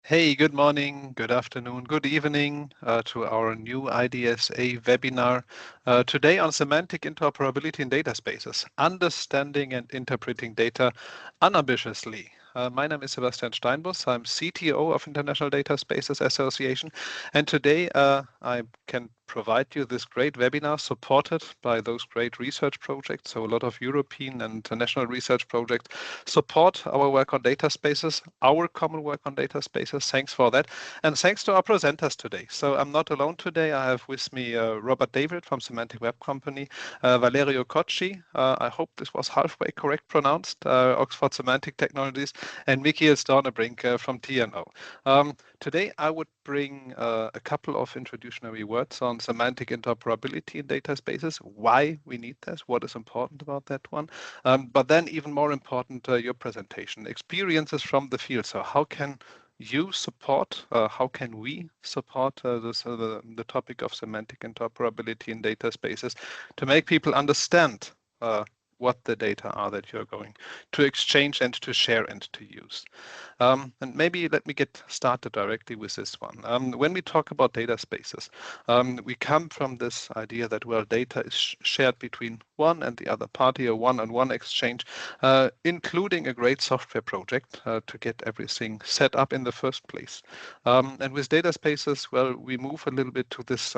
Hey, good morning, good afternoon, good evening to our new IDSA webinar. Today on Semantic Interoperability in Data Spaces, Understanding and Interpreting Data Unambitiously. My name is Sebastian Steinbus. I'm CTO of International Data Spaces Association. And today I can provide you this great webinar supported by those great research projects. So a lot of European and international research projects support our work on data spaces, our common work on data spaces. Thanks for that. And thanks to our presenters today. So I'm not alone today. I have with me Robert David from Semantic Web Company, Valerio Cocci, I hope this was halfway correct pronounced, Oxford Semantic Technologies, and Michael Stornebrink from TNO. Today I would bring a couple of introductory words on semantic interoperability in data spaces, why we need this, what is important about that one, but then even more important, your presentation, experiences from the field. So how can you support, how can we support the topic of semantic interoperability in data spaces to make people understand what the data are that you're going to exchange and to share and to use. And maybe let me get started directly with this one. When we talk about data spaces, we come from this idea that, well, data is shared between one and the other party, a one-on-one exchange, including a great software project to get everything set up in the first place. And with data spaces, well, we move a little bit to this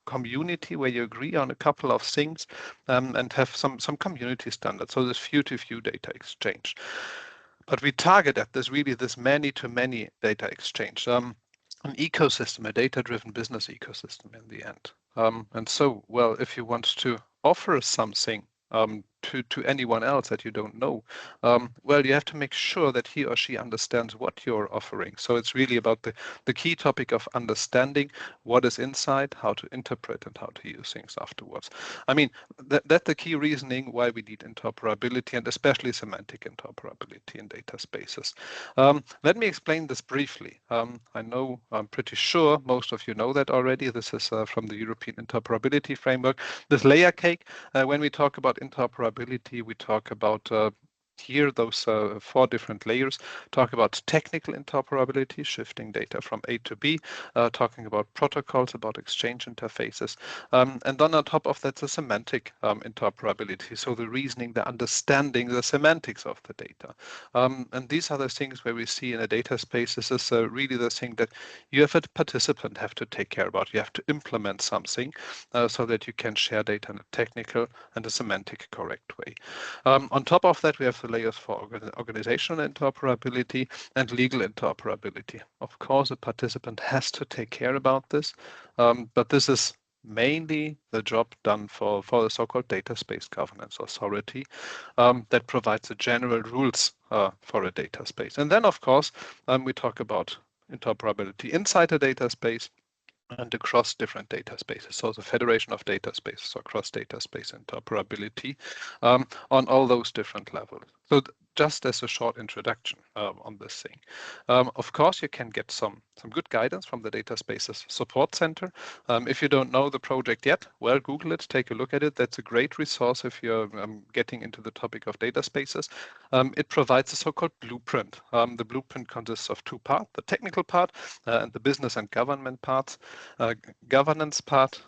community where you agree on a couple of things and have some community standards. So this few-to-few data exchange. But we target at this really this many-to-many data exchange, an ecosystem, a data-driven business ecosystem in the end. And so, well, if you want to offer something to anyone else that you don't know, well, you have to make sure that he or she understands what you're offering. So it's really about the key topic of understanding what is inside, how to interpret and how to use things afterwards. I mean, that's the key reasoning why we need interoperability and especially semantic interoperability in data spaces. Let me explain this briefly. I know, I'm pretty sure most of you know that already. This is from the European Interoperability Framework. This layer cake, when we talk about interoperability, we talk about here those 4 different layers, talk about technical interoperability, shifting data from A to B, talking about protocols, about exchange interfaces, and then on top of that, the semantic interoperability, so the reasoning, the understanding, the semantics of the data. And these are the things where we see in a data space, this is really the thing that you have a participant have to take care about. You have to implement something so that you can share data in a technical and a semantic correct way. On top of that, we have the layers for organizational interoperability and legal interoperability. Of course, a participant has to take care about this, but this is mainly the job done for the so-called data space governance authority that provides the general rules for a data space. And then, of course, we talk about interoperability inside a data space and across different data spaces. So the federation of data spaces or cross data space interoperability on all those different levels. So just as a short introduction on this thing. Of course, you can get some good guidance from the Data Spaces Support Center. If you don't know the project yet, well, Google it, take a look at it. That's a great resource if you're getting into the topic of data spaces. It provides a so-called blueprint. The blueprint consists of 2 parts, the technical part and the business and government parts. Governance part,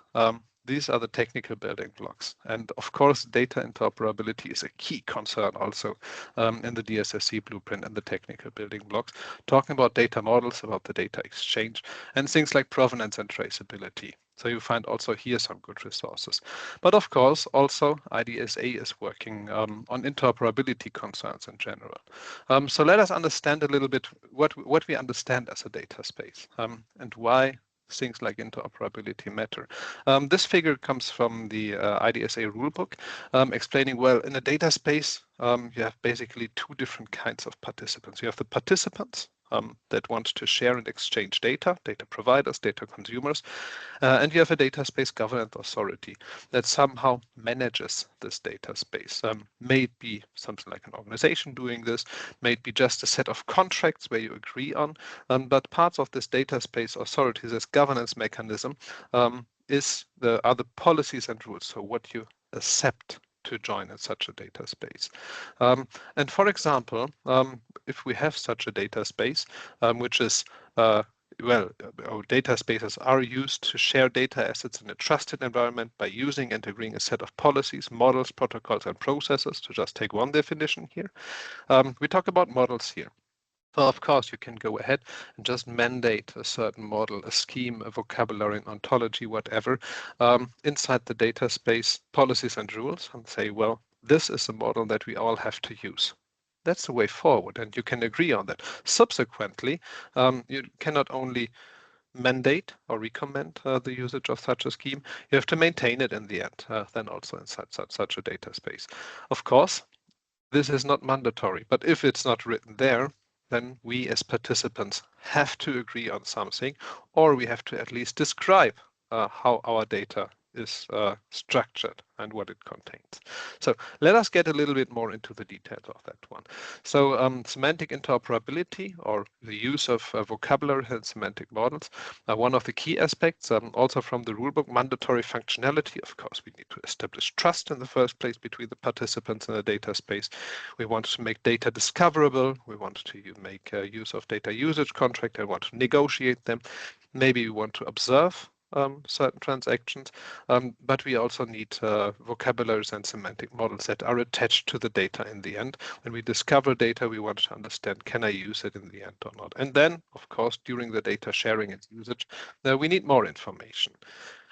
these are the technical building blocks. And of course, data interoperability is a key concern also in the DSSC blueprint and the technical building blocks, talking about data models, about the data exchange, and things like provenance and traceability. So you find also here some good resources. But of course, also IDSA is working on interoperability concerns in general. So let us understand a little bit what we understand as a data space and why things like interoperability matter. This figure comes from the IDSA rulebook, explaining, well, in a data space, you have basically 2 different kinds of participants. You have the participants that want to share and exchange data providers, data consumers, and you have a data space governance authority that somehow manages this data space. May it be something like an organization doing this, may it be just a set of contracts where you agree on, but parts of this data space authority, this governance mechanism, are the policies and rules, so what you accept to join in such a data space. And for example, if we have such a data space, which is our data spaces are used to share data assets in a trusted environment by using and agreeing a set of policies, models, protocols, and processes, to just take one definition here. We talk about models here. So of course, you can go ahead and just mandate a certain model, a scheme, a vocabulary, an ontology, whatever, inside the data space policies and rules, and say, well, this is a model that we all have to use. That's the way forward, and you can agree on that. Subsequently, you cannot only mandate or recommend the usage of such a scheme, you have to maintain it in the end, then also inside such a data space. Of course, this is not mandatory, but if it's not written there, then we as participants have to agree on something, or we have to at least describe how our data is structured and what it contains. So let us get a little bit more into the details of that one. So semantic interoperability, or the use of vocabulary and semantic models, are one of the key aspects. Also from the rulebook, mandatory functionality. Of course, we need to establish trust in the first place between the participants in the data space. We want to make data discoverable. We want to make use of data usage contract and want to negotiate them. Maybe we want to observe certain transactions, but we also need vocabularies and semantic models that are attached to the data in the end. When we discover data, we want to understand, can I use it in the end or not? And then, of course, during the data sharing and usage, we need more information.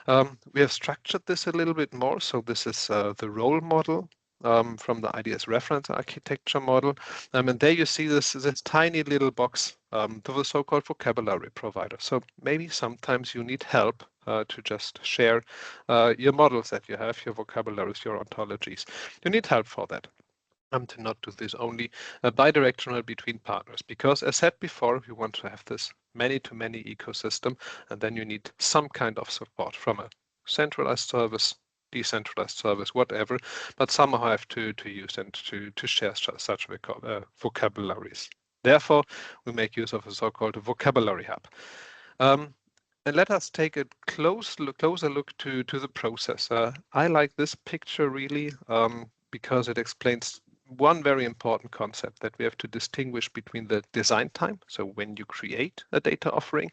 We have structured this a little bit more. So this is the role model from the IDS reference architecture model. And there you see this tiny little box, the so-called vocabulary provider. So maybe sometimes you need help to just share your models that you have, your vocabularies, your ontologies. You need help for that. To not do this only bidirectional between partners, because as said before, we want to have this many-to-many ecosystem, and then you need some kind of support from a centralized service, decentralized service, whatever, but somehow have to use and to share such vocabularies. Therefore, we make use of a so-called vocabulary hub. And let us take a closer look to the process. I like this picture really because it explains one very important concept, that we have to distinguish between the design time, so when you create a data offering,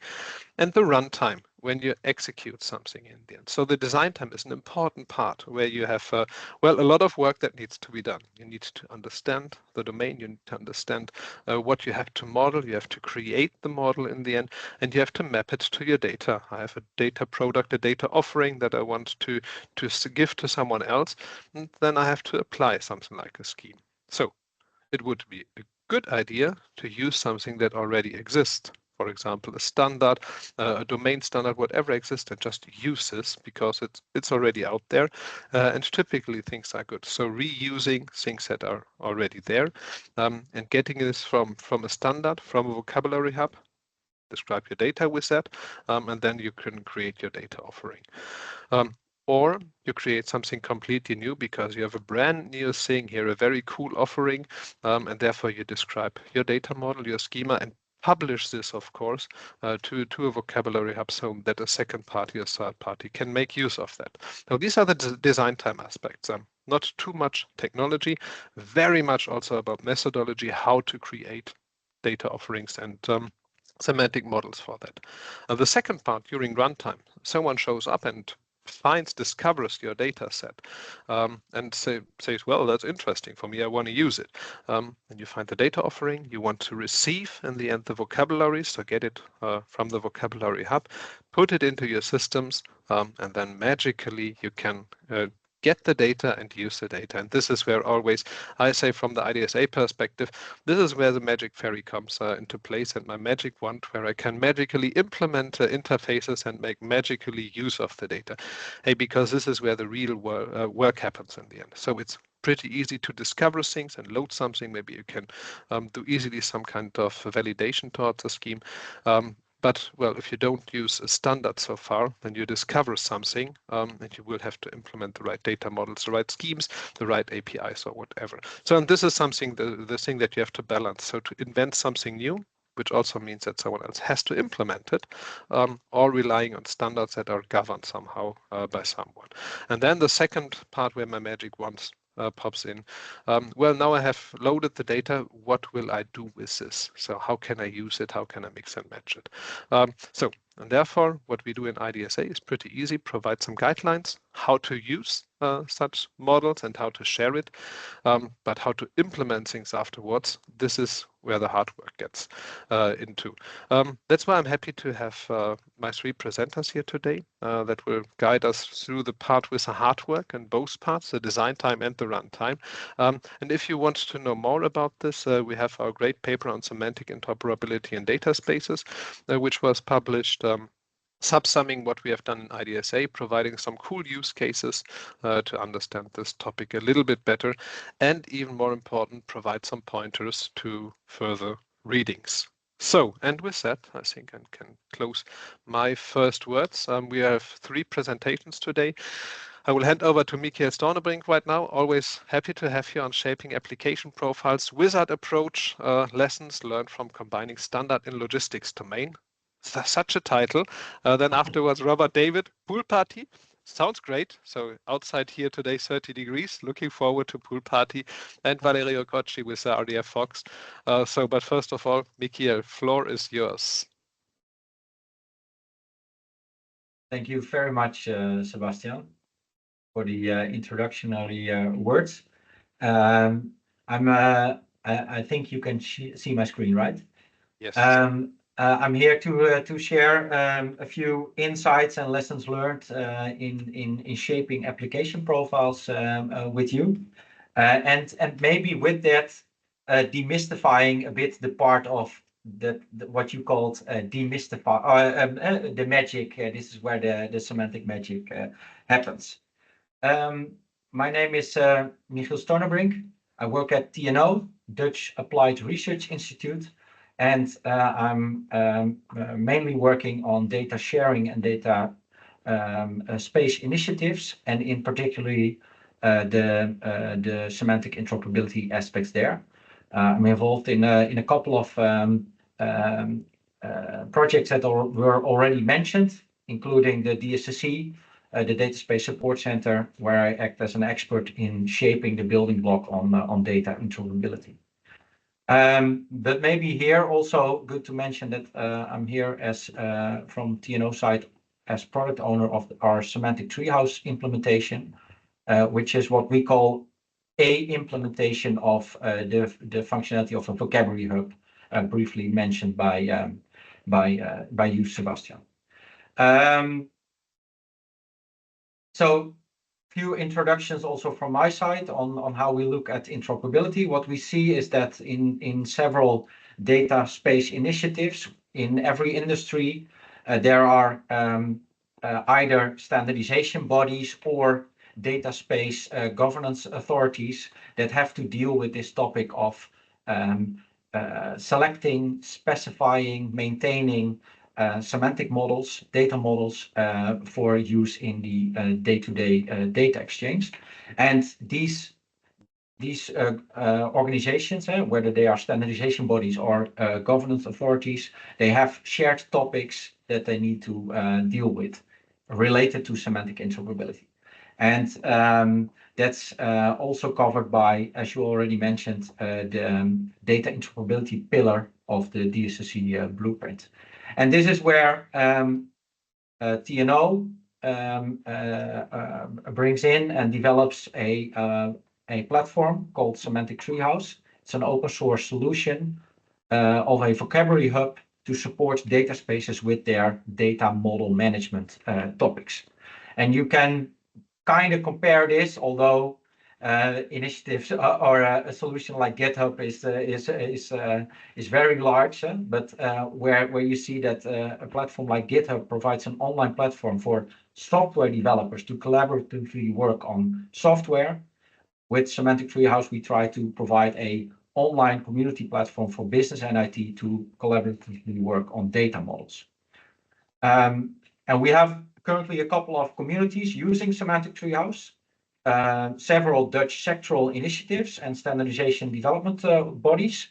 and the runtime, when you execute something in the end. So the design time is an important part where you have, a lot of work that needs to be done. You need to understand the domain, you need to understand what you have to model, you have to create the model in the end, and you have to map it to your data. I have a data product, a data offering that I want to give to someone else, and then I have to apply something like a scheme. So it would be a good idea to use something that already exists. For example, a standard, a domain standard, whatever exists, and just use this because it's already out there. And typically things are good. So reusing things that are already there and getting this from a standard, from a vocabulary hub, describe your data with that, and then you can create your data offering. Or you create something completely new because you have a brand new thing here, a very cool offering, and therefore you describe your data model, your schema, and publish this, of course, to a vocabulary hub so that a second party or third party can make use of that. Now, these are the design time aspects. Not too much technology, very much also about methodology, how to create data offerings and semantic models for that. The second part, during runtime, someone shows up and discovers your data set and says, well, that's interesting for me, I want to use it. And you find the data offering, you want to receive in the end the vocabulary, so get it from the vocabulary hub, put it into your systems, and then magically you can get the data and use the data. And this is where always, I say from the IDSA perspective, this is where the magic fairy comes into place, and my magic wand, where I can magically implement interfaces and make magically use of the data. Because this is where the real work happens in the end. So it's pretty easy to discover things and load something. Maybe you can do easily some kind of validation towards a scheme. But, well, if you don't use a standard so far, then you discover something and you will have to implement the right data models, the right schemes, the right APIs or whatever. So, and this is something, the thing that you have to balance. So to invent something new, which also means that someone else has to implement it, or relying on standards that are governed somehow by someone. And then the second part where my magic wand pops in. Well, now I have loaded the data. What will I do with this? So how can I use it? How can I mix and match it? And therefore, what we do in IDSA is pretty easy, provide some guidelines, how to use such models and how to share it, but how to implement things afterwards, this is where the hard work gets into. That's why I'm happy to have my three presenters here today that will guide us through the part with the hard work and both parts, the design time and the run time. And if you want to know more about this, we have our great paper on semantic interoperability in data spaces, which was published subsumming what we have done in IDSA, providing some cool use cases to understand this topic a little bit better, and even more important, provide some pointers to further readings. So, and with that, I think I can close my first words. We have three presentations today. I will hand over to Michael Stornebrink right now. Always happy to have you on shaping application profiles, wizard approach, lessons learned from combining standard and logistics domain. Such a title. Then afterwards, Robert David, pool party. Sounds great. So outside here today, 30 degrees. Looking forward to pool party. And Valerio Cocci with RDFox. But first of all, Michael, floor is yours. Thank you very much, Sebastian, for the introductory words. I think you can see my screen, right? Yes. I'm here to share a few insights and lessons learned in shaping application profiles with you, and maybe with that demystifying a bit the part of what you called demystify the magic. This is where the semantic magic happens. My name is Michiel Stornebrink. I work at TNO, Dutch Applied Research Institute, and I'm mainly working on data sharing and data space initiatives, and in particularly the semantic interoperability aspects there. I'm involved in a couple of projects that were already mentioned, including the DSSC, the Data Space Support Center, where I act as an expert in shaping the building block on data interoperability. But maybe here also good to mention that I'm here as from TNO side as product owner of our semantic treehouse implementation, which is what we call a implementation of the functionality of a vocabulary hub, briefly mentioned by you, Sebastian. So few introductions also from my side on how we look at interoperability. What we see is that in several data space initiatives in every industry, there are either standardization bodies or data space governance authorities that have to deal with this topic of selecting, specifying, maintaining semantic models, data models for use in the day-to-day data exchange. And these organizations, whether they are standardization bodies or governance authorities, they have shared topics that they need to deal with related to semantic interoperability. And that's also covered by, as you already mentioned, the data interoperability pillar of the DSSC blueprint. And this is where TNO brings in and develops a platform called Semantic Treehouse. It's an open source solution of a vocabulary hub to support data spaces with their data model management topics. And you can kind of compare this, although initiatives or a solution like GitHub is very large, but where you see that a platform like GitHub provides an online platform for software developers to collaboratively work on software. With Semantic Treehouse, we try to provide a online community platform for business and IT to collaboratively work on data models. And we have currently a couple of communities using Semantic Treehouse, several Dutch sectoral initiatives and standardization development bodies,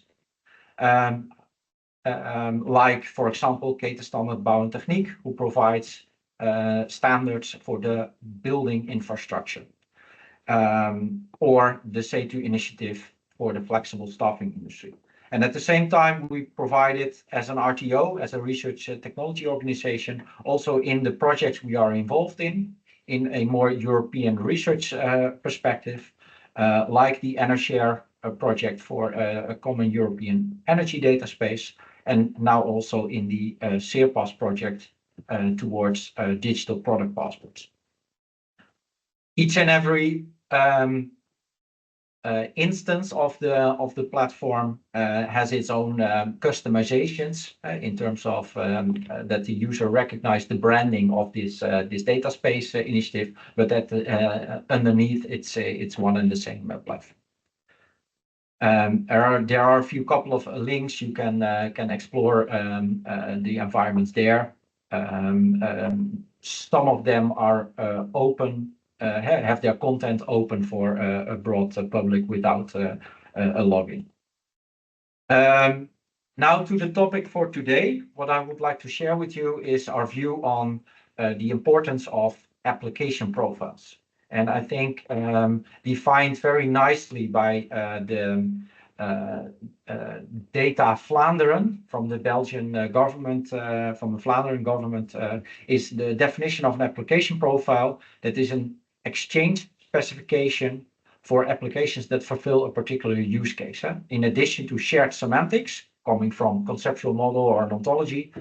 like, for example, Ketenstandard Bouw en Techniek, who provides standards for the building infrastructure. or the SATU initiative for the flexible staffing industry. And at the same time, we provided as an RTO, as a research technology organization, also in the projects we are involved in a more European research perspective, like the EnerShare project for a common European energy data space, and now also in the SEERPAS project towards digital product passports. Each and every instance of the platform has its own customizations in terms of that the user recognize the branding of this data space initiative, but that underneath it's one and the same platform. There are a few couple of links you can explore the environments there. Some of them are open, have their content open for a broad public without a login. Now to the topic for today, what I would like to share with you is our view on the importance of application profiles. And I think defined very nicely by the Data Vlaanderen from the Belgian government, from the Vlaanderen government, is the definition of an application profile that is an exchange specification for applications that fulfill a particular use case. In addition to shared semantics coming from conceptual model or an ontology,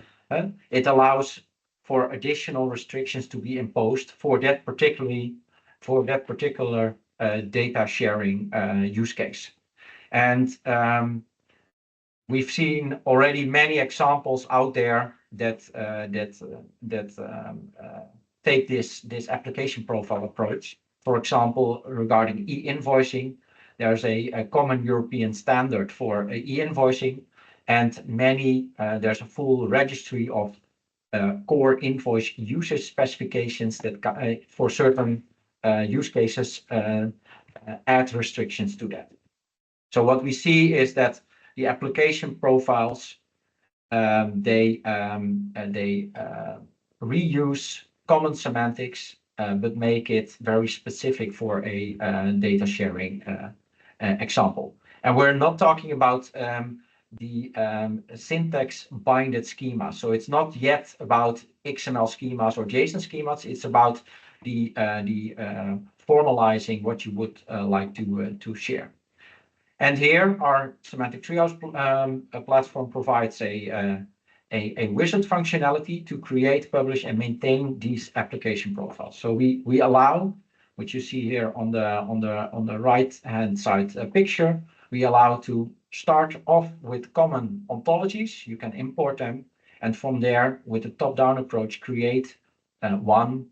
it allows for additional restrictions to be imposed for that particular data sharing use case. And we've seen already many examples out there that take this application profile approach. For example, regarding e-invoicing, there's a common European standard for e-invoicing, and there's a full registry of core invoice usage specifications that for certain use cases add restrictions to that. So what we see is that the application profiles they reuse common semantics, but make it very specific for a data sharing example. And we're not talking about the syntax binded schema. So it's not yet about XML schemas or JSON schemas. It's about the formalizing what you would like to share. And here our Semantic Treehouse platform provides a wizard functionality to create, publish, and maintain these application profiles. So we allow, which you see here on the right hand side picture, we allow to start off with common ontologies. You can import them, and from there, with a top-down approach, create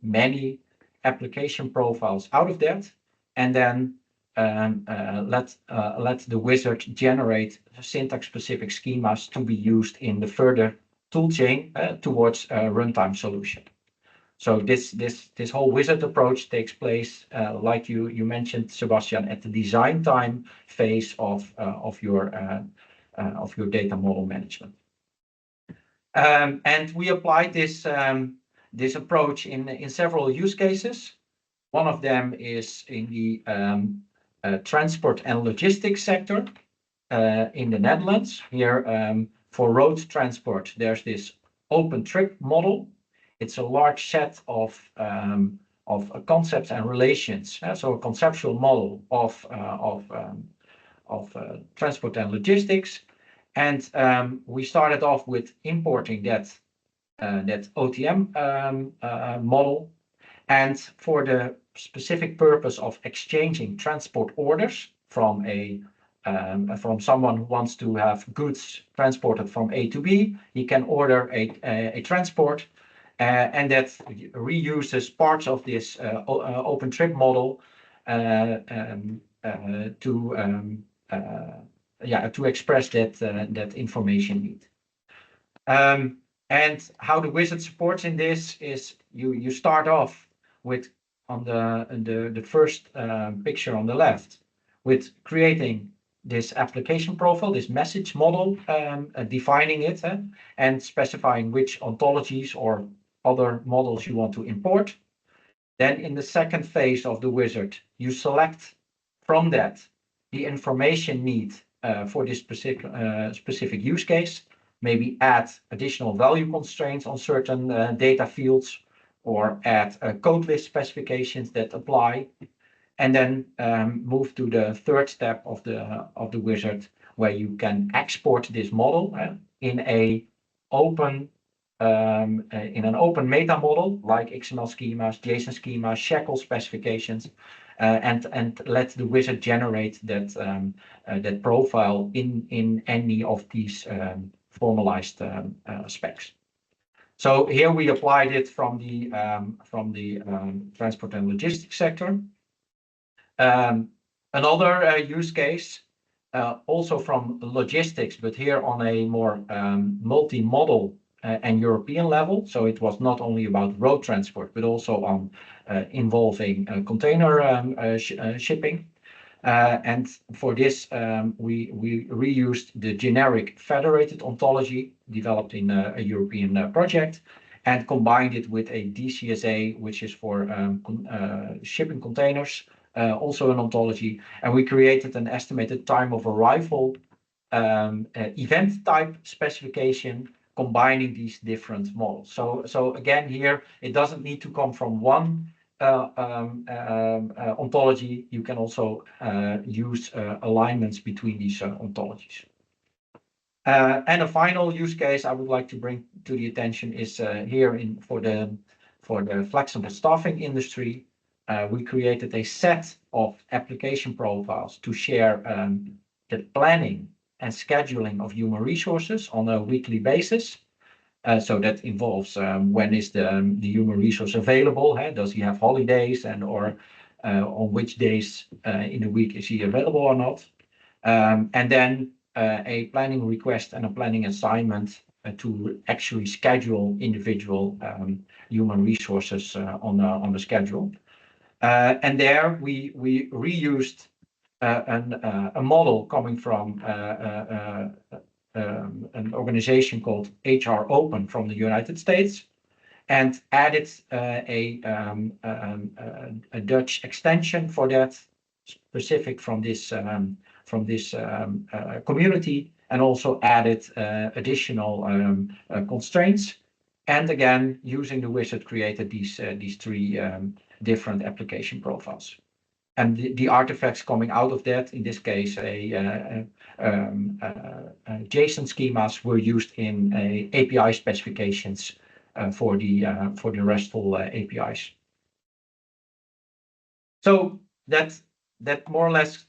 many application profiles out of that, and then let the wizard generate syntax-specific schemas to be used in the further toolchain towards a runtime solution. So this whole wizard approach takes place, like you mentioned, Sebastian, at the design time phase of your data model management. And we applied this approach in several use cases. One of them is in the transport and logistics sector in the Netherlands. Here, for road transport, there's this open trip model. It's a large set of concepts and relations. So a conceptual model of transport and logistics. And we started off with importing that OTM model. And for the specific purpose of exchanging transport orders from someone who wants to have goods transported from A to B, he can order a transport, and that reuses parts of this open trip model to express that information need. And how the wizard supports in this is you start off with on the first picture on the left with creating this application profile, this message model, defining it and specifying which ontologies or other models you want to import. Then in the second phase of the wizard, you select from that the information need for this specific use case, maybe add additional value constraints on certain data fields, or add code list specifications that apply, and then move to the third step of the wizard, where you can export this model in an open meta model like XML schemas, JSON schemas, shackle specifications, and let the wizard generate that profile in any of these formalized specs. So here we applied it from the transport and logistics sector. Another use case, also from logistics, but here on a more multi-model and European level. So it was not only about road transport, but also on involving container shipping. And for this, we reused the generic federated ontology developed in a European project, and combined it with a DCSA, which is for shipping containers, also an ontology. And we created an estimated time of arrival event type specification, combining these different models. So again, here, it doesn't need to come from one ontology. You can also use alignments between these ontologies. And a final use case I would like to bring to the attention is here for the flexible staffing industry. We created a set of application profiles to share the planning and scheduling of human resources on a weekly basis. So that involves when is the human resource available? Does he have holidays, or on which days in the week is he available or not? And then a planning request and a planning assignment to actually schedule individual human resources on the schedule. And there we reused a model coming from an organization called HR Open from the United States, and added a Dutch extension for that, specific from this community, and also added additional constraints. And again, using the wizard, created these three different application profiles. And the artifacts coming out of that, in this case, JSON schemas, were used in API specifications for the RESTful APIs. So that more or less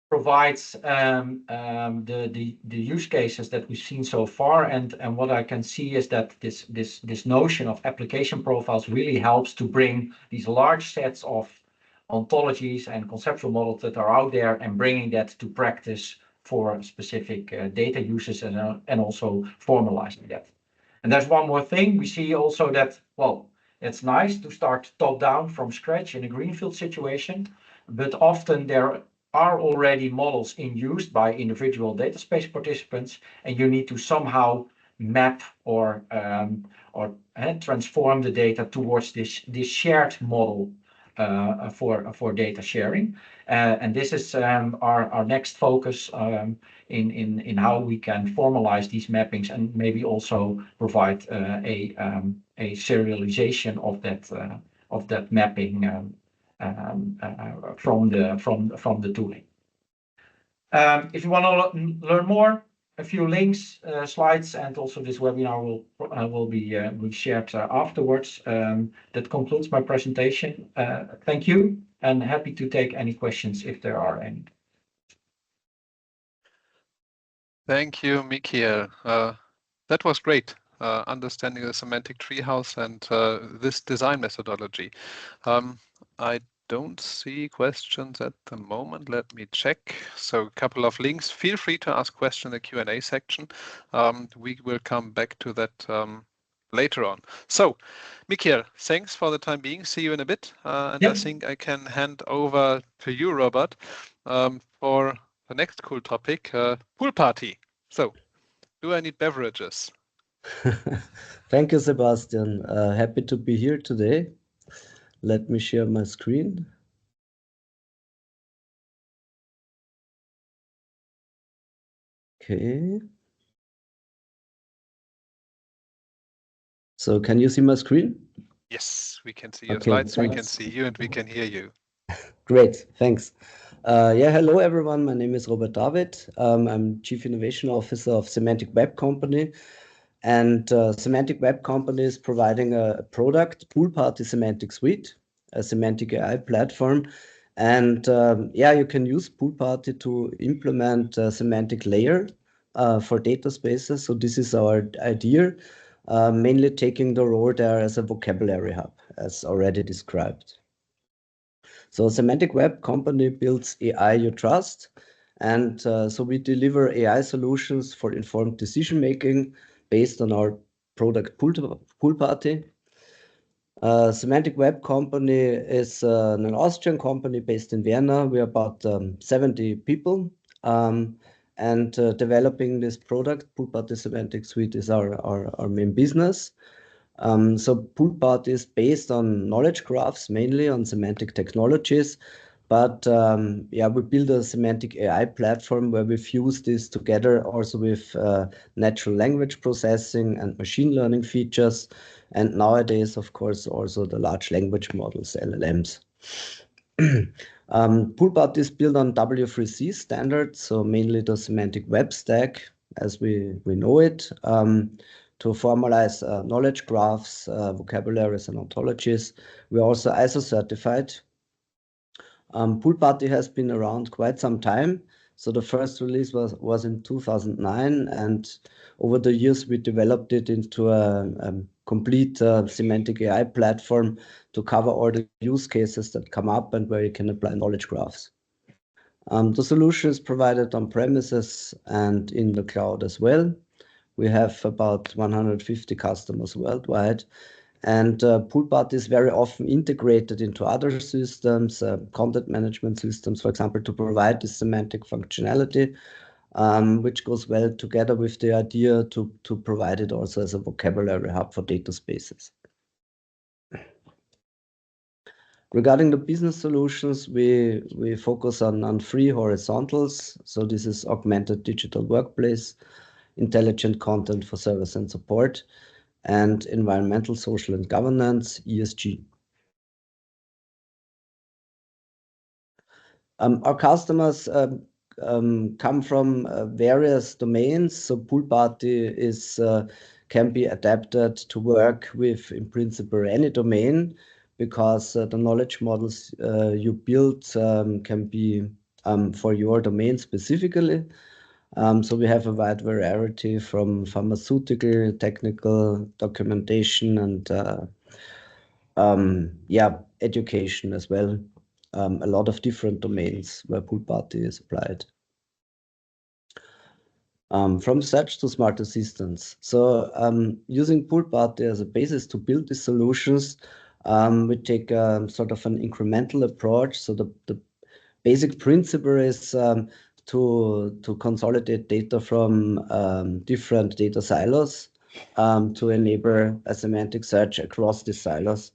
provides the use cases that we've seen so far, and what I can see is that this notion of application profiles really helps to bring these large sets of ontologies and conceptual models that are out there, and bringing that to practice for specific data uses, and also formalizing that. And there's one more thing. We see also that, well, it's nice to start top down from scratch in a greenfield situation, but often there are already models in use by individual data space participants, and you need to somehow map or transform the data towards this shared model for data sharing. And this is our next focus in how we can formalize these mappings, and maybe also provide a serialization of that mapping from the tooling. If you want to learn more, a few links, slides, and also this webinar will be shared afterwards. That concludes my presentation. Thank you, and happy to take any questions if there are any. Thank you, Michiel. That was great, understanding the semantic treehouse and this design methodology. I don't see questions at the moment. Let me check. So a couple of links. Feel free to ask questions in the Q&A section. We will come back to that later on. So, Michiel, thanks for the time being. See you in a bit. And yep. I think I can hand over to you, Robert, for the next cool topic, pool party. So, do I need beverages? Thank you, Sebastian. Happy to be here today. Let me share my screen. Okay. So can you see my screen? Yes, we can see your Okay, slides, we can thanks. see you, and we can hear you. Great, thanks. Yeah, hello everyone. My name is Robert David. I'm Chief Innovation Officer of Semantic Web Company. And Semantic Web Company is providing a product, Pool Party Semantic Suite, a semantic AI platform. And yeah, you can use Pool Party to implement a semantic layer for data spaces. So this is our idea, mainly taking the role there as a vocabulary hub, as already described. So Semantic Web Company builds AI you trust. And so we deliver AI solutions for informed decision-making based on our product Pool Party. Semantic Web Company is an Austrian company based in Vienna. We are about 70 people. And developing this product, Pool Party Semantic Suite, is our main business. So Pool Party is based on knowledge graphs, mainly on semantic technologies. But yeah, we build a semantic AI platform where we fuse this together also with natural language processing and machine learning features. And nowadays, of course, also the large language models, LLMs. Pool Party is built on W3C standards, so mainly the semantic web stack as we know it, to formalize knowledge graphs, vocabularies, and ontologies. We're also ISO certified. Pool Party has been around quite some time. So the first release was in 2009, and over the years we developed it into a complete semantic AI platform to cover all the use cases that come up and where you can apply knowledge graphs. The solution is provided on premises and in the cloud as well. We have about 150 customers worldwide. And Pool Party is very often integrated into other systems, content management systems, for example, to provide this semantic functionality, which goes well together with the idea to provide it also as a vocabulary hub for data spaces. Regarding the business solutions, we focus on three horizontals. So this is augmented digital workplace, intelligent content for service and support, and environmental, social, and governance, ESG. Our customers come from various domains. So Pool Party can be adapted to work with, in principle, any domain, because the knowledge models you build can be for your domain specifically. So we have a wide variety from pharmaceutical, technical, documentation, and yeah, education as well. A lot of different domains where Pool Party is applied. From search to smart assistants. So using Pool Party as a basis to build these solutions, we take sort of an incremental approach. So the basic principle is to consolidate data from different data silos to enable a semantic search across these silos.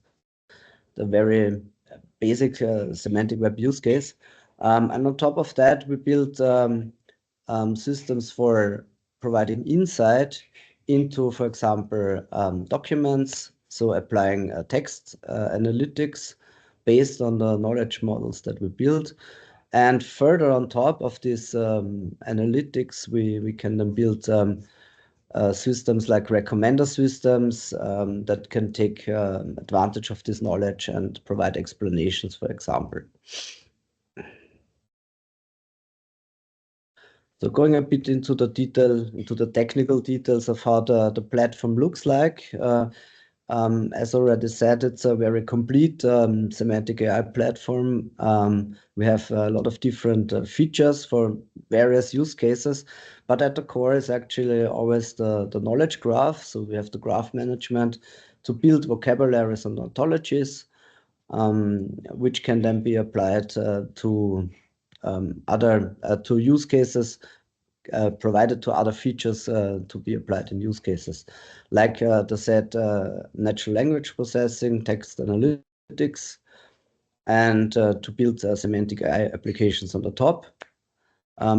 The very basic semantic web use case. And on top of that, we built systems for providing insight into, for example, documents, so applying text analytics based on the knowledge models that we build. And further on top of this analytics, we can then build systems like recommender systems that can take advantage of this knowledge and provide explanations, for example. So going a bit into the technical details of how the platform looks like. As already said, it's a very complete semantic AI platform. We have a lot of different features for various use cases, but at the core is actually always the knowledge graph. So we have the graph management to build vocabularies and ontologies, which can then be applied to use cases provided to other features to be applied in use cases, like the said natural language processing, text analytics, analytics, and to build semantic AI applications on the top,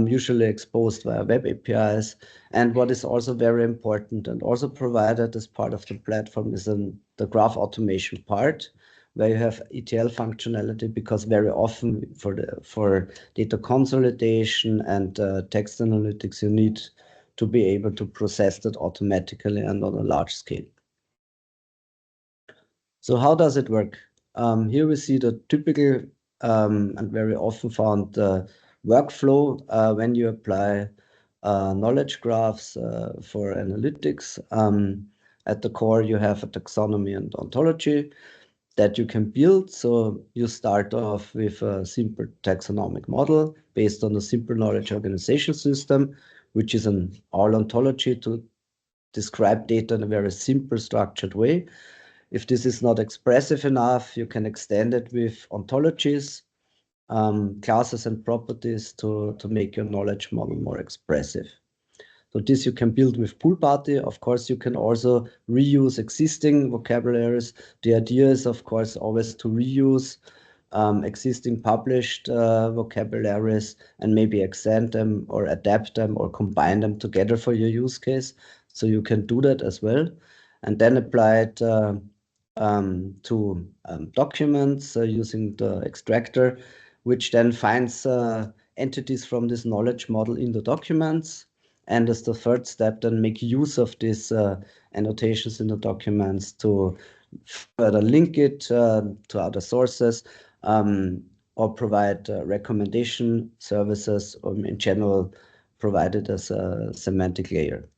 usually exposed via web APIs. And what is also very important and also provided as part of the platform is the graph automation part, where you have ETL functionality, because very often for data consolidation and text analytics, you need to be able to process that automatically and on a large scale. So how does it work? Here we see the typical and very often found workflow when you apply knowledge graphs for analytics. At the core, you have a taxonomy and ontology that you can build. So you start off with a simple taxonomic model based on a simple knowledge organization system, which is an all ontology to describe data in a very simple, structured way. If this is not expressive enough, you can extend it with ontologies, classes and properties to make your knowledge model more expressive. So this you can build with pool party. Of course, you can also reuse existing vocabularies. The idea is, of course, always to reuse existing published vocabularies and maybe extend them or adapt them or combine them together for your use case. So you can do that as well. And then apply it to documents using the extractor, which then finds entities from this knowledge model in the documents. And as the third step, then make use of these annotations in the documents to further link it to other sources or provide recommendation services, or in general, provide it as a semantic layer.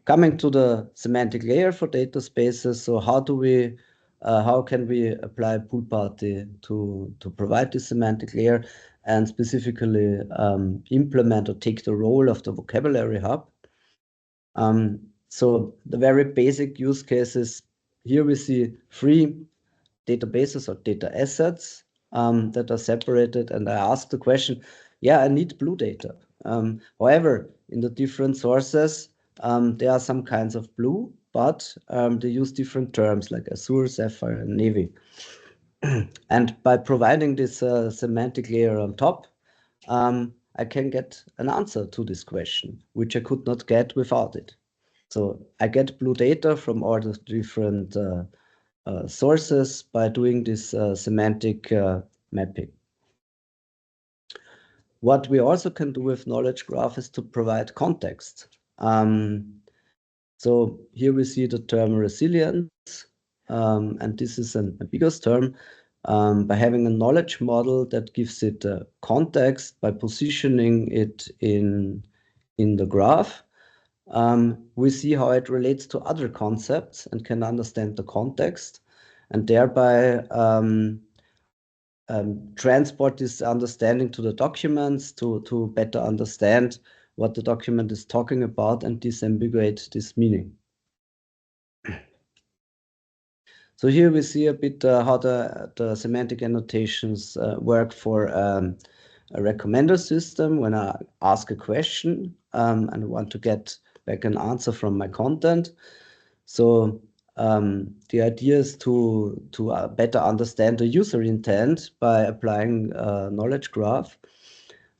Coming to the semantic layer for data spaces, so how can we apply pool party to provide this semantic layer and specifically implement or take the role of the vocabulary hub? So the very basic use cases, here we see 3 databases or data assets that are separated, and I ask the question, yeah, I need blue data. However, in the different sources, there are some kinds of blue, but they use different terms like azure, sapphire, and navy. And by providing this semantic layer on top, I can get an answer to this question, which I could not get without it. So I get blue data from all the different sources by doing this semantic mapping. What we also can do with knowledge graph is to provide context. So here we see the term resilience, and this is an ambiguous term. By having a knowledge model that gives it context by positioning it in the graph, we see how it relates to other concepts and can understand the context, and thereby transport this understanding to the documents to better understand what the document is talking about and disambiguate this meaning. So here we see a bit how the semantic annotations work for a recommender system. When I ask a question and I want to get back an answer from my content. So the idea is to better understand the user intent by applying a knowledge graph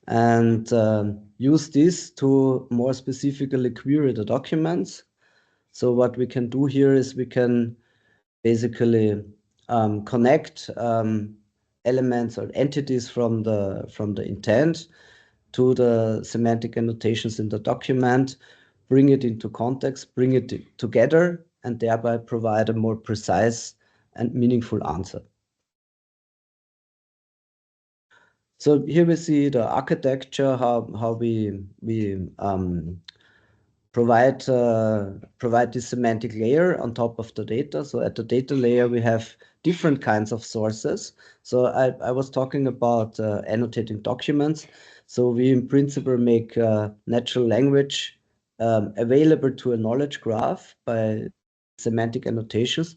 and use this to more specifically query the documents. So what we can do here is we can basically connect elements or entities from the intent to the semantic annotations in the document, bring it into context, bring it together, and thereby provide a more precise and meaningful answer. So here we see the architecture, how we provide this semantic layer on top of the data. So at the data layer, we have different kinds of sources. So I was talking about annotating documents. So we in principle make natural language available to a knowledge graph by semantic annotations,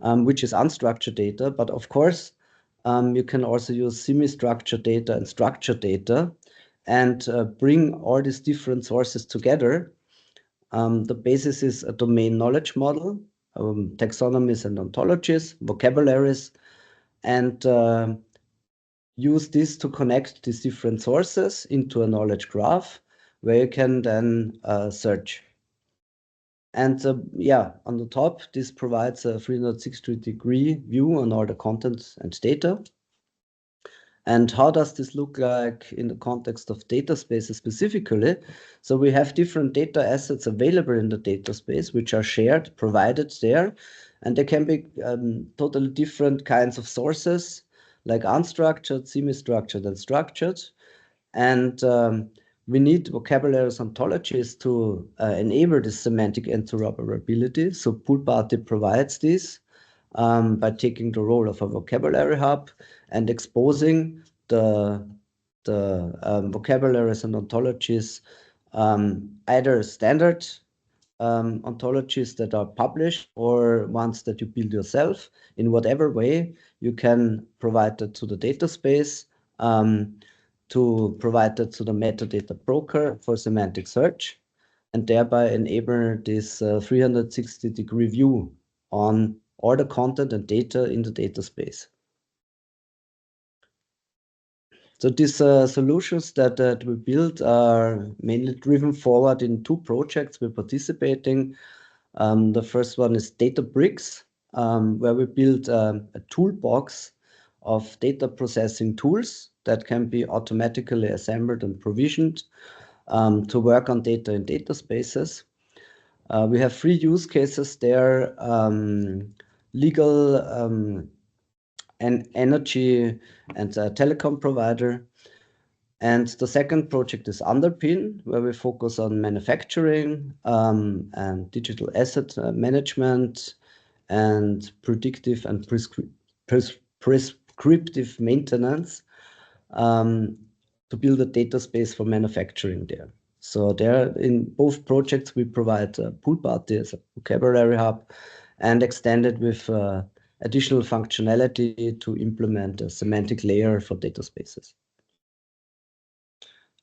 which is unstructured data. But of course, you can also use semi-structured data and structured data and bring all these different sources together. The basis is a domain knowledge model taxonomies and ontologies, vocabularies, and use this to connect these different sources into a knowledge graph where you can then search. And yeah, on the top, this provides a 360-degree view on all the content and data. And how does this look like in the context of data spaces specifically? So we have different data assets available in the data space, which are shared, provided there. And they can be totally different kinds of sources, like unstructured, semi-structured, and structured. And we need vocabularies ontologies to enable this semantic interoperability. So Poolparty provides this by taking the role of a vocabulary hub and exposing the vocabularies and ontologies, either standard ontologies that are published or ones that you build yourself. In whatever way, you can provide that to the data space, to provide that to the metadata broker for semantic search, and thereby enable this 360-degree view on all the content and data in the data space. So these solutions that we built are mainly driven forward in two projects we're participating. The first one is Databricks, where we built a toolbox of data processing tools that can be automatically assembled and provisioned to work on data in data spaces. We have 3 use cases there, legal and energy and telecom provider. And the second project is Underpin, where we focus on manufacturing and digital asset management and predictive and prescriptive maintenance to build a data space for manufacturing there. So there, in both projects, we provide Poolparty as a vocabulary hub and extended with additional functionality to implement a semantic layer for data spaces.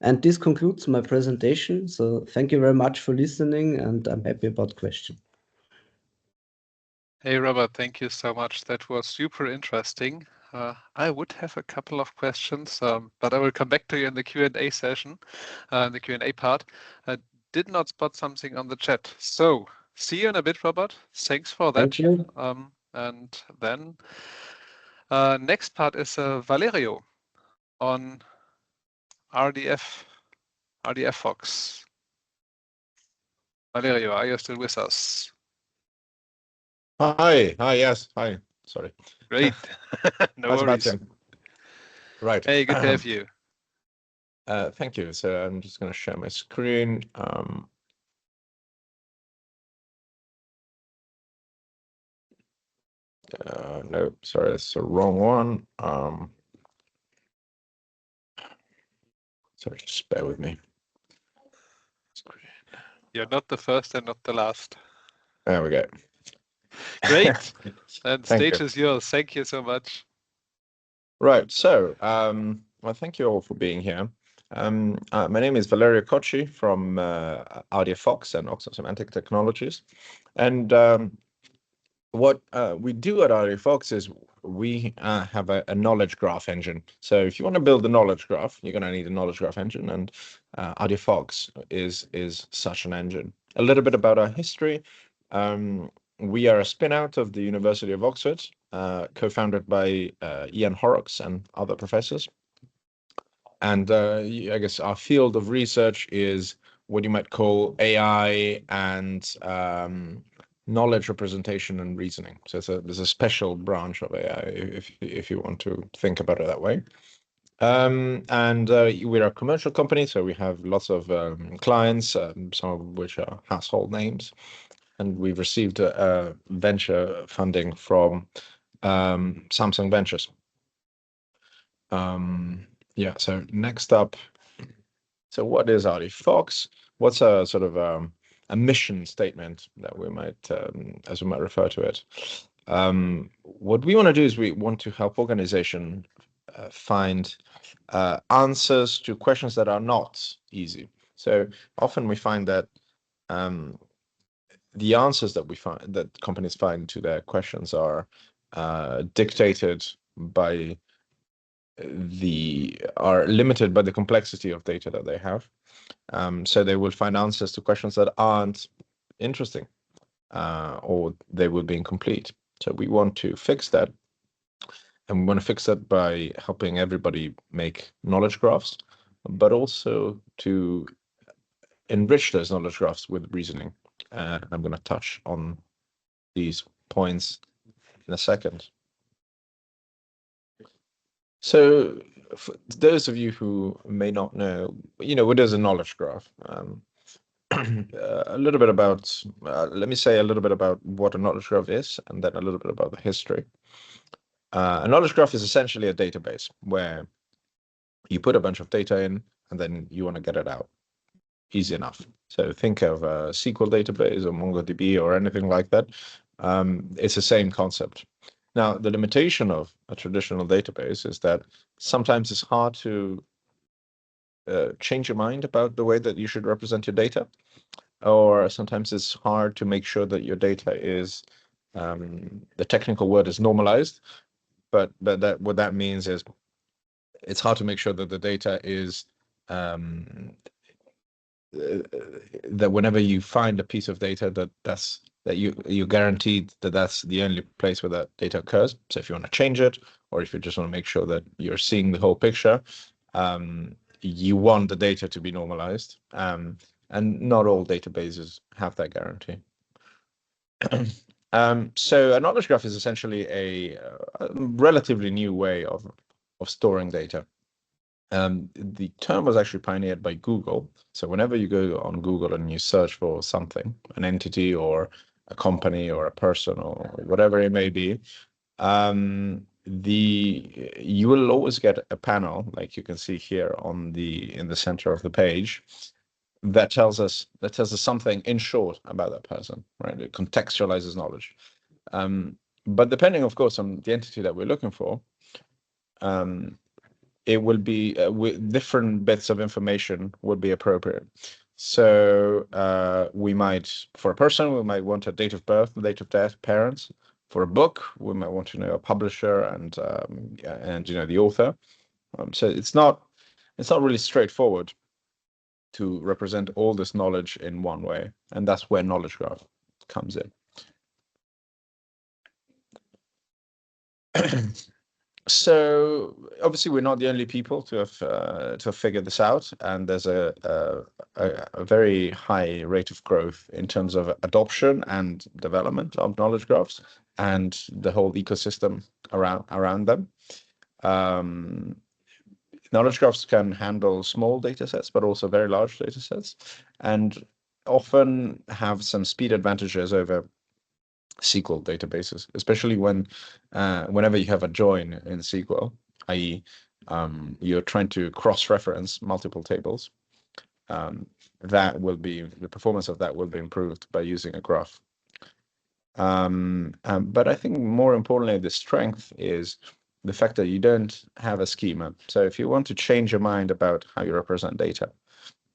And this concludes my presentation. So thank you very much for listening, and I'm happy about questions. Hey, Robert, thank you so much. That was super interesting. I would have a couple of questions, but I will come back to you in the Q&A session, in the Q&A part. I did not spot something on the chat. So see you in a bit, Robert. Thanks for that. Thank you. And then next part is Valerio on RDFox. Valerio, are you still with us? Hi, yes, hi, sorry. Great, no Hi, worries. Sebastian. Right. Hey, good to have you. Thank you. So I'm just going to share my screen. No, sorry, that's the wrong one. Sorry, just bear with me. You're not the first and not the last. There we go. Great. And Thank stage you. is yours. Thank you so much. Right. So, well, thank you all for being here. My name is Valerio Cocci from RDFox and Oxford Semantic Technologies. And what we do at RDFox is we have a knowledge graph engine. So if you want to build a knowledge graph, you're going to need a knowledge graph engine, and RDFox is such an engine. A little bit about our history. We are a spin-out of the University of Oxford, co-founded by Ian Horrocks and other professors. And I guess our field of research is what you might call AI and knowledge representation and reasoning. So there's a special branch of AI if you want to think about it that way. And we're a commercial company, so we have lots of clients, some of which are household names. And we've received venture funding from Samsung Ventures. Yeah, so next up, so what is RDFox? What's a sort of a mission statement that we might, as we might refer to it? What we want to do is we want to help organizations find answers to questions that are not easy. So often we find that the answers that that companies find to their questions are dictated by are limited by the complexity of data that they have. So they will find answers to questions that aren't interesting, or they will be incomplete. So we want to fix that. And we want to fix that by helping everybody make knowledge graphs, but also to enrich those knowledge graphs with reasoning. I'm going to touch on these points in a second. So for those of you who may not know, what is a knowledge graph? A little bit about, let me say a little bit about what a knowledge graph is, and then a little bit about the history. A knowledge graph is essentially a database where you put a bunch of data in, and then you want to get it out. Easy enough. So think of a SQL database or MongoDB or anything like that. It's the same concept. Now, the limitation of a traditional database is that sometimes it's hard to change your mind about the way that you should represent your data, or sometimes it's hard to make sure that your data is, the technical word is normalized, but what that means is it's hard to make sure that the data is that whenever you find a piece of data that you're guaranteed that that's the only place where that data occurs. So if you want to change it, or if you just want to make sure that you're seeing the whole picture, you want the data to be normalized. And not all databases have that guarantee. So a knowledge graph is essentially a relatively new way of storing data. The term was actually pioneered by Google. So whenever you go on Google and you search for something, an entity or a company or a person or whatever it may be, you will always get a panel, like you can see here in the center of the page, that tells us something in short about that person, right? It contextualizes knowledge. But depending, of course, on the entity that we're looking for, it will be with different bits of information would be appropriate. So we might, for a person, we might want a date of birth, date of death, parents. For a book, we might want to know a publisher and the author. So it's not really straightforward to represent all this knowledge in one way, and that's where knowledge graph comes in. So obviously we're not the only people to have figured this out, and there's a very high rate of growth in terms of adoption and development of knowledge graphs and the whole ecosystem around them. Knowledge graphs can handle small data sets, but also very large data sets, and often have some speed advantages over SQL databases, especially whenever you have a join in SQL, i.e. You're trying to cross-reference multiple tables. The performance of that will be improved by using a graph. But I think more importantly, the strength is the fact that you don't have a schema. So if you want to change your mind about how you represent data,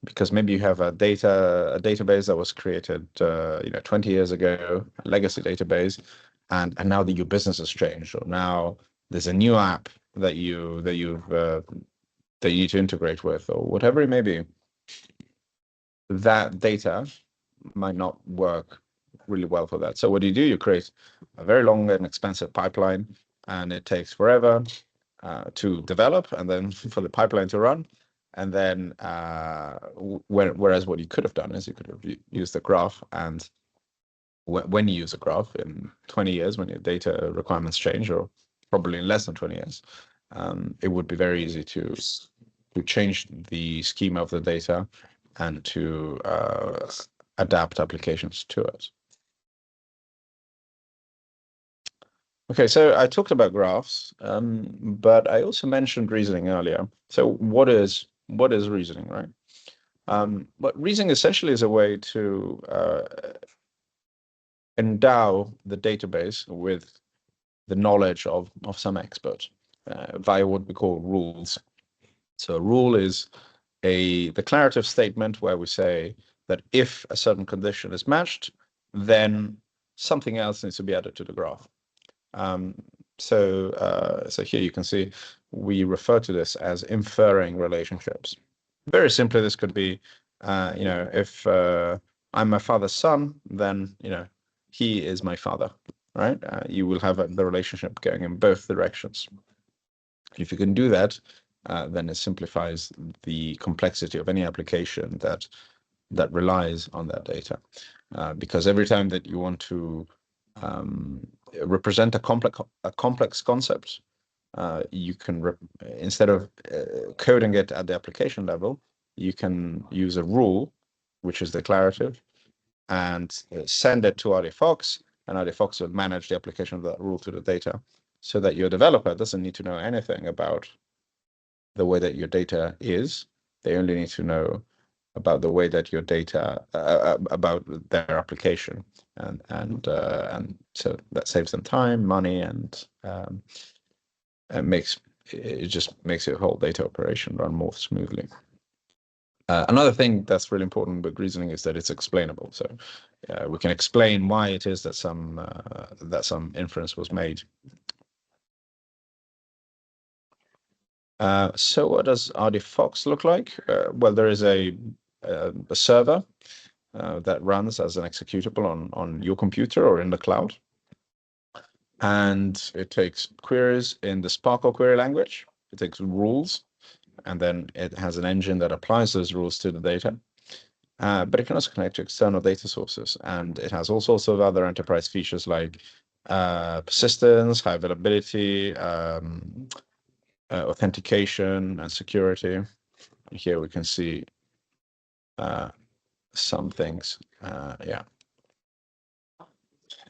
because maybe you have a database that was created 20 years ago, a legacy database, and now that your business has changed, or now there's a new app that you need to integrate with, or whatever it may be, that data might not work really well for that. So what do? You create a very long and expensive pipeline, and it takes forever to develop, and then for the pipeline to run. And then, whereas what you could have done is you could have used the graph, and when you use a graph in 20 years, when your data requirements change, or probably in less than 20 years, it would be very easy to change the schema of the data and to adapt applications to it. Okay, so I talked about graphs, but I also mentioned reasoning earlier. So what is reasoning, right? But reasoning essentially is a way to endow the database with the knowledge of some expert via what we call rules. So a rule is a declarative statement where we say that if a certain condition is matched, then something else needs to be added to the graph. So here you can see we refer to this as inferring relationships. Very simply, this could be, if I'm my father's son, then, he is my father, right? You will have the relationship going in both directions. If you can do that, then it simplifies the complexity of any application that relies on that data. Because every time that you want to represent a complex concept, you can, instead of coding it at the application level, you can use a rule, which is declarative, and send it to RDFox, and RDFox will manage the application of that rule to the data, so that your developer doesn't need to know anything about the way that your data is. They only need to know about the way that your data, about their application, and so that saves them time, money, and it just makes your whole data operation run more smoothly. Another thing that's really important with reasoning is that it's explainable. So we can explain why it is that some inference was made. So what does RDFox look like? Well, there is a server that runs as an executable on your computer or in the cloud. And it takes queries in the SPARQL query language. It takes rules, and then it has an engine that applies those rules to the data. But it can also connect to external data sources, and it has all sorts of other enterprise features like persistence, high availability, authentication, and security. Here we can see some things. Yeah.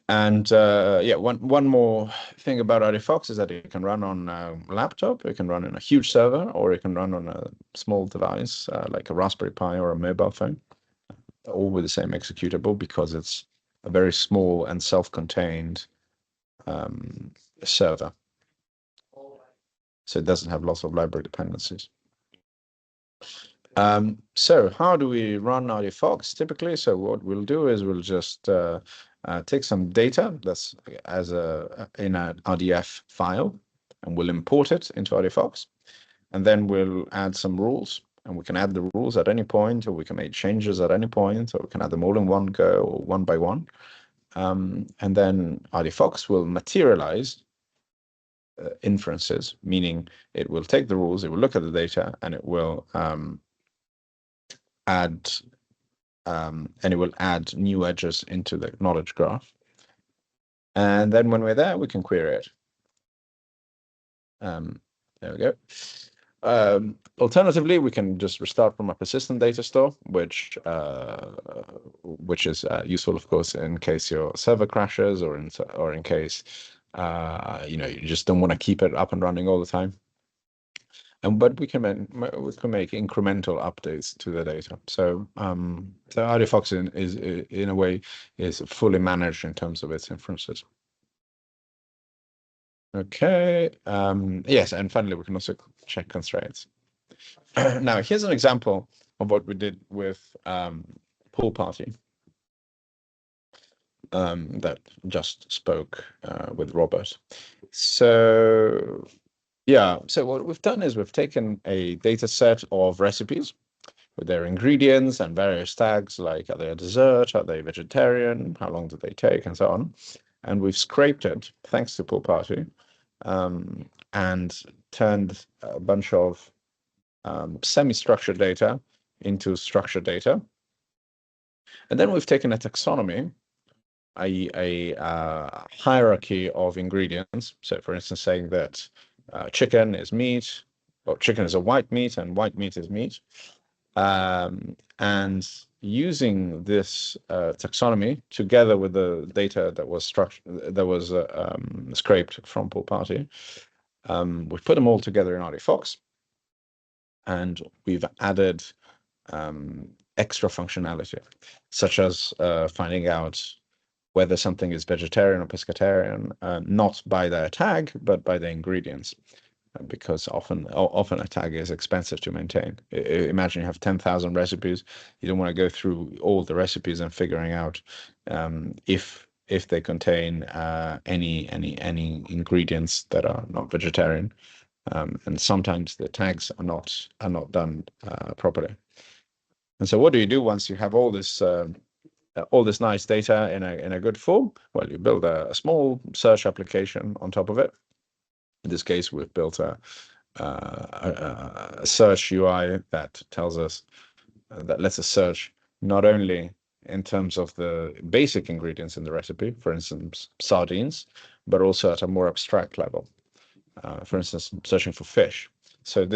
And one more thing about RDFox is that it can run on a laptop, it can run on a huge server, or it can run on a small device like a Raspberry Pi or a mobile phone, all with the same executable, because it's a very small and self-contained server. So it doesn't have lots of library dependencies. So how do we run RDFox typically? So what we'll do is we'll just take some data that's in an RDF file, and we'll import it into RDFox, and then we'll add some rules, and we can add the rules at any point, or we can make changes at any point, or we can add them all in one go or one by one. And then RDFox will materialize inferences, meaning it will take the rules, it will look at the data, and it will add new edges into the knowledge graph. And then when we're there, we can query it. There we go. Alternatively, we can just restart from a persistent data store, which is useful, of course, in case your server crashes, or in case you just don't want to keep it up and running all the time. But we can make incremental updates to the data. So the RDFox is in a way is fully managed in terms of its inferences. Okay. Yes, and finally we can also check constraints. Now here's an example of what we did with Pool Party that just spoke with Robert. So yeah, so what we've done is we've taken a data set of recipes with their ingredients and various tags, like are they a dessert, are they vegetarian, how long do they take, and so on. And we've scraped it, thanks to Pool Party, and turned a bunch of semi-structured data into structured data. And then we've taken a taxonomy, a hierarchy of ingredients. So for instance, saying that chicken is meat, or chicken is a white meat, and white meat is meat. And using this taxonomy together with the data that was scraped from Pool Party, we've put them all together in RDFox, and we've added extra functionality, such as finding out whether something is vegetarian or pescatarian, not by their tag, but by the ingredients, because often a tag is expensive to maintain. Imagine you have 10,000 recipes. You don't want to go through all the recipes and figuring out if they contain any ingredients that are not vegetarian, and sometimes the tags are not done properly. And so, what do you do once you have all this nice data in a good form? Well, you build a small search application on top of it. In this case, we've built a search UI that tells us that lets us search not only in terms of the basic ingredients in the recipe, for instance, sardines, but also at a more abstract level. For instance, searching for fish. So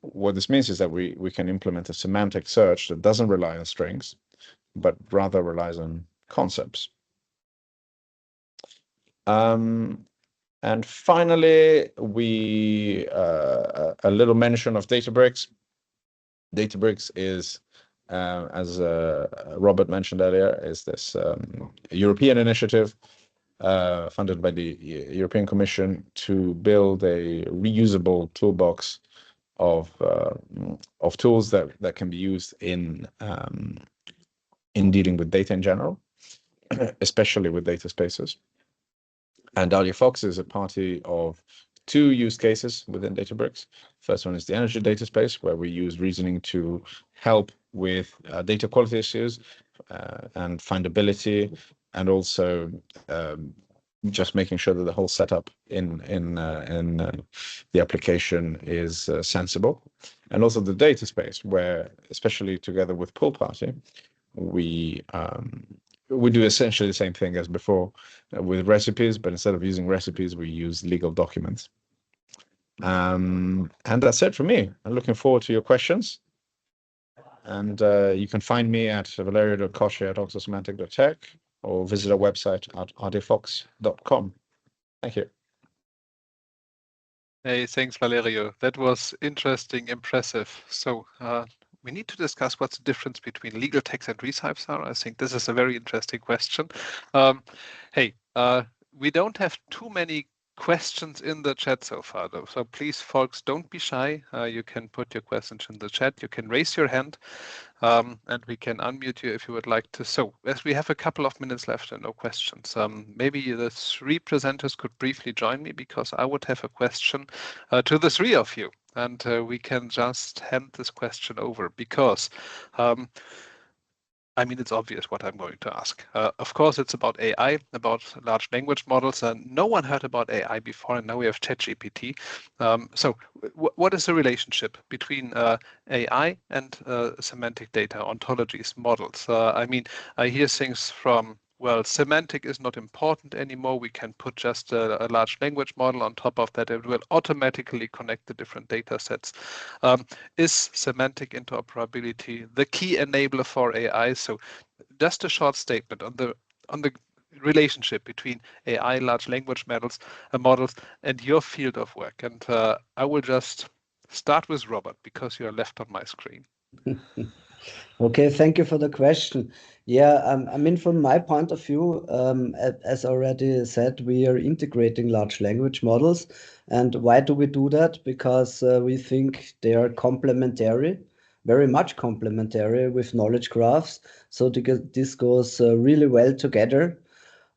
what this means is that we can implement a semantic search that doesn't rely on strings, but rather relies on concepts. And finally, a little mention of Databricks. Databricks is, as Robert mentioned earlier, is this European initiative funded by the European Commission to build a reusable toolbox of tools that can be used in dealing with data in general, especially with data spaces. And RDFox is a party of two use cases within Databricks. First one is the energy data space, where we use reasoning to help with data quality issues and findability, and also just making sure that the whole setup in the application is sensible. And also the data space, where, especially together with Pool Party, we do essentially the same thing as before with recipes, but instead of using recipes, we use legal documents. And that's it for me. I'm looking forward to your questions. And you can find me at valerio.koche@oxosemantic.tech or visit our website at rdfox.com. Thank you. Hey, thanks, Valerio. That was interesting, impressive. So we need to discuss what's the difference between legal text and recipes are. I think this is a very interesting question. Hey, we don't have too many questions in the chat so far, though. So please, folks, don't be shy. You can put your questions in the chat. You can raise your hand, and we can unmute you if you would like to. So as we have a couple of minutes left and no questions, maybe the three presenters could briefly join me, because I would have a question to the three of you, and we can just hand this question over, because I mean, it's obvious what I'm going to ask. Of course, it's about AI, about large language models. No one heard about AI before, and now we have ChatGPT. So what is the relationship between AI and semantic data, ontologies, models? I mean, I hear things from, well, semantic is not important anymore. We can put just a large language model on top of that. It will automatically connect the different data sets. Is semantic interoperability the key enabler for AI? So just a short statement on the relationship between AI, large language models, and your field of work. And I will just start with Robert, because you are left on my screen. Okay, thank you for the question. Yeah, I mean, from my point of view, as already said, we are integrating large language models. And why do we do that? Because we think they are complementary, very much complementary with knowledge graphs. So this goes really well together.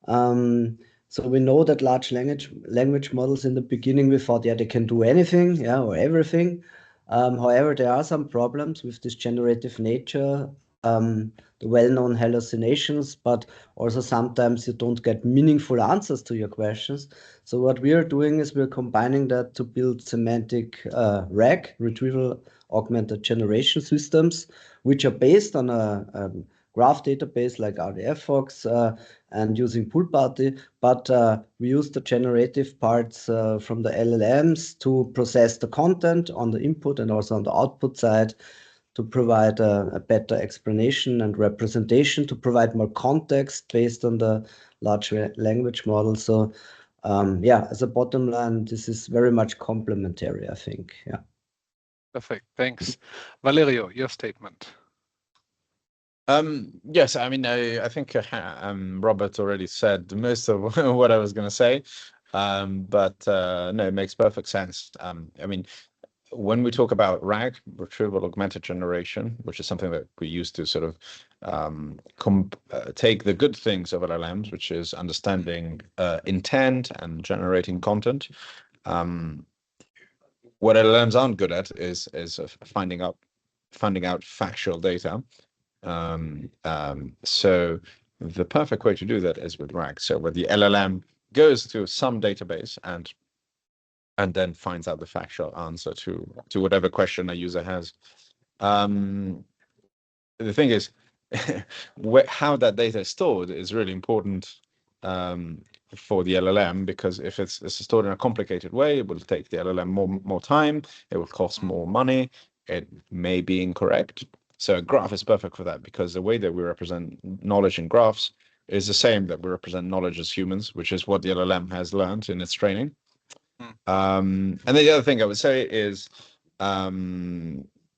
So we know that large language models in the beginning, we thought, yeah, they can do anything, yeah, or everything. However, there are some problems with this generative nature, the well-known hallucinations, but also sometimes you don't get meaningful answers to your questions. So what we are doing is we're combining that to build semantic RAG, retrieval augmented generation systems, which are based on a graph database like RDFox and using Pool Party, but we use the generative parts from the LLMs to process the content on the input and also on the output side, to provide a better explanation and representation, to provide more context based on the large language model. So yeah, as a bottom line, this is very much complementary, I think. Yeah. Perfect. Thanks. Valerio, your statement. Yes, I mean, I think Robert already said most of what I was going to say, but no, it makes perfect sense. I mean, when we talk about RAG, retrieval augmented generation, which is something that we use to sort of take the good things of LLMs, which is understanding intent and generating content. What LLMs aren't good at is finding out factual data. So the perfect way to do that is with RAG. So where the LLM goes to some database and then finds out the factual answer to whatever question a user has. The thing is, how that data is stored is really important for the LLM, because if it's stored in a complicated way, it will take the LLM more time, it will cost more money, it may be incorrect. So a graph is perfect for that, because the way that we represent knowledge in graphs is the same that we represent knowledge as humans, which is what the LLM has learned in its training. And then the other thing I would say is,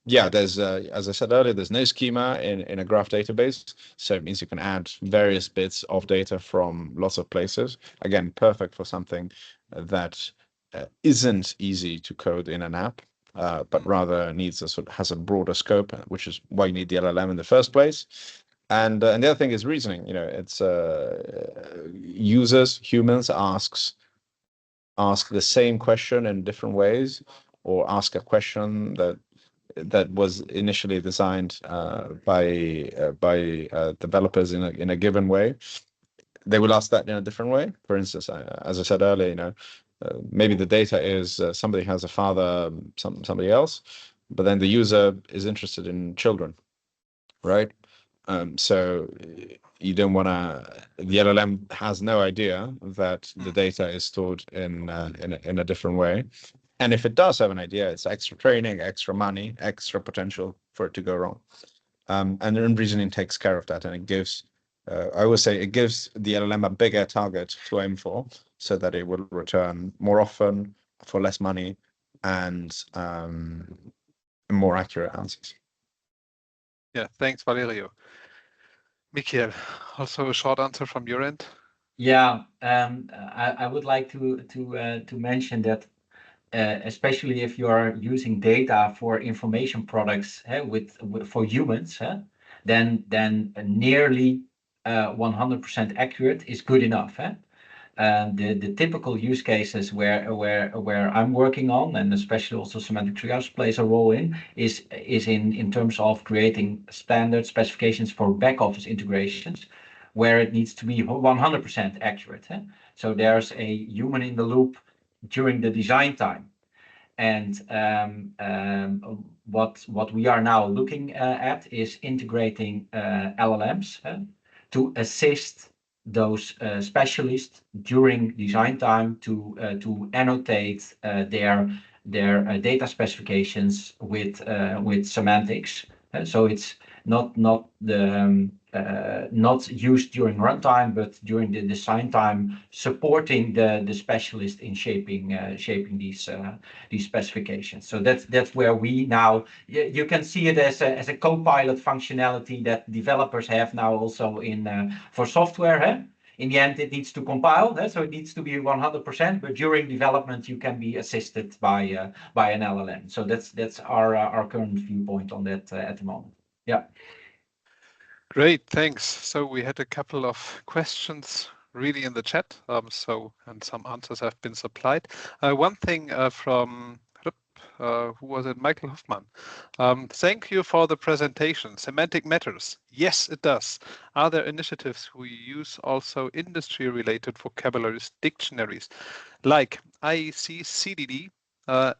yeah, there's, as I said earlier, there's no schema in a graph database. So it means you can add various bits of data from lots of places. Again, perfect for something that isn't easy to code in an app, but rather needs has a broader scope, which is why you need the LLM in the first place. And the other thing is reasoning. You know, it's humans ask the same question in different ways, or ask a question that was initially designed by developers in a given way. They will ask that in a different way. For instance, as I said earlier, you know, maybe the data is somebody has a father, somebody else, but then the user is interested in children, right? So you don't want to. The LLM has no idea that the data is stored in a different way, and if it does have an idea, it's extra training, extra money, extra potential for it to go wrong. And then reasoning takes care of that, and it gives. I always say it gives the LLM a bigger target to aim for, so that it will return more often for less money and more accurate answers. Yeah, thanks, Valerio. Michael, also a short answer from your end. Yeah, I would like to mention that especially if you are using data for information products for humans, then nearly 100% accurate is good enough. The typical use cases where I'm working on, and especially also Semantic Triage plays a role in, is in terms of creating standard specifications for back office integrations, where it needs to be 100% accurate. So there's a human in the loop during the design time. And what we are now looking at is integrating LLMs to assist those specialists during design time to annotate their data specifications with semantics. So it's not used during runtime, but during the design time, supporting the specialist in shaping these specifications. So that's where we now, you can see it as a co-pilot functionality that developers have now also in for software. In the end, it needs to compile, so it needs to be 100%. But during development, you can be assisted by an LLM. So that's our current viewpoint on that at the moment. Yeah. Great, thanks. So we had a couple of questions really in the chat, and some answers have been supplied. One thing from who was it? Michael Hoffman. Thank you for the presentation. Semantic matters. Yes, it does. Are there initiatives who use also industry-related vocabularies, dictionaries, like IEC CDD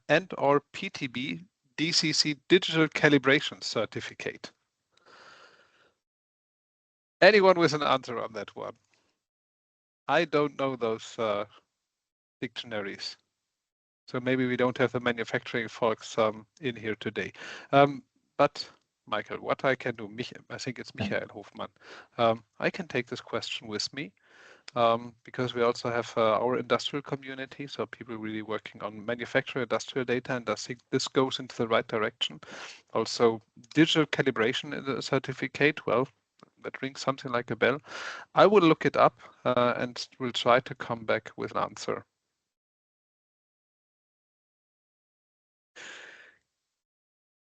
and or PTB DCC Digital Calibration Certificate? Anyone with an answer on that one? I don't know those dictionaries. So maybe we don't have the manufacturing folks in here today. But Michael, what I can do, I think it's Michael Hofmann. I can take this question with me because we also have our industrial community, so people really working on manufacturing industrial data, and I think this goes into the right direction. Also, digital calibration certificate, well, that rings something like a bell. I will look it up and will try to come back with an answer.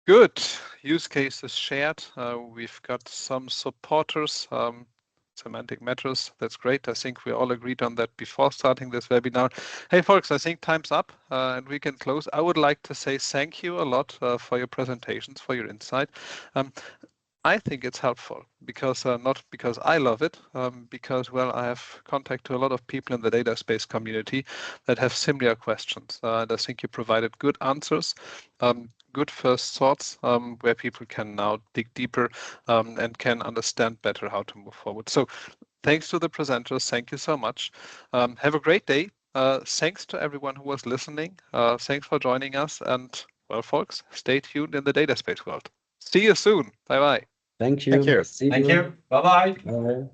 Good. Use cases shared. We've got some supporters. Semantic matters. That's great. I think we all agreed on that before starting this webinar. Hey, folks, I think time's up and we can close. I would like to say thank you a lot for your presentations, for your insight. I think it's helpful because not because I love it, because, well, I have contact to a lot of people in the data space community that have similar questions. And I think you provided good answers, good first thoughts where people can now dig deeper and can understand better how to move forward. So thanks to the presenters. Thank you so much. Have a great day. Thanks to everyone who was listening. Thanks for joining us. And, well, folks, stay tuned in the data space world. See you soon. Bye-bye. Thank you. Thank you. See Thank you. Bye-bye. Bye.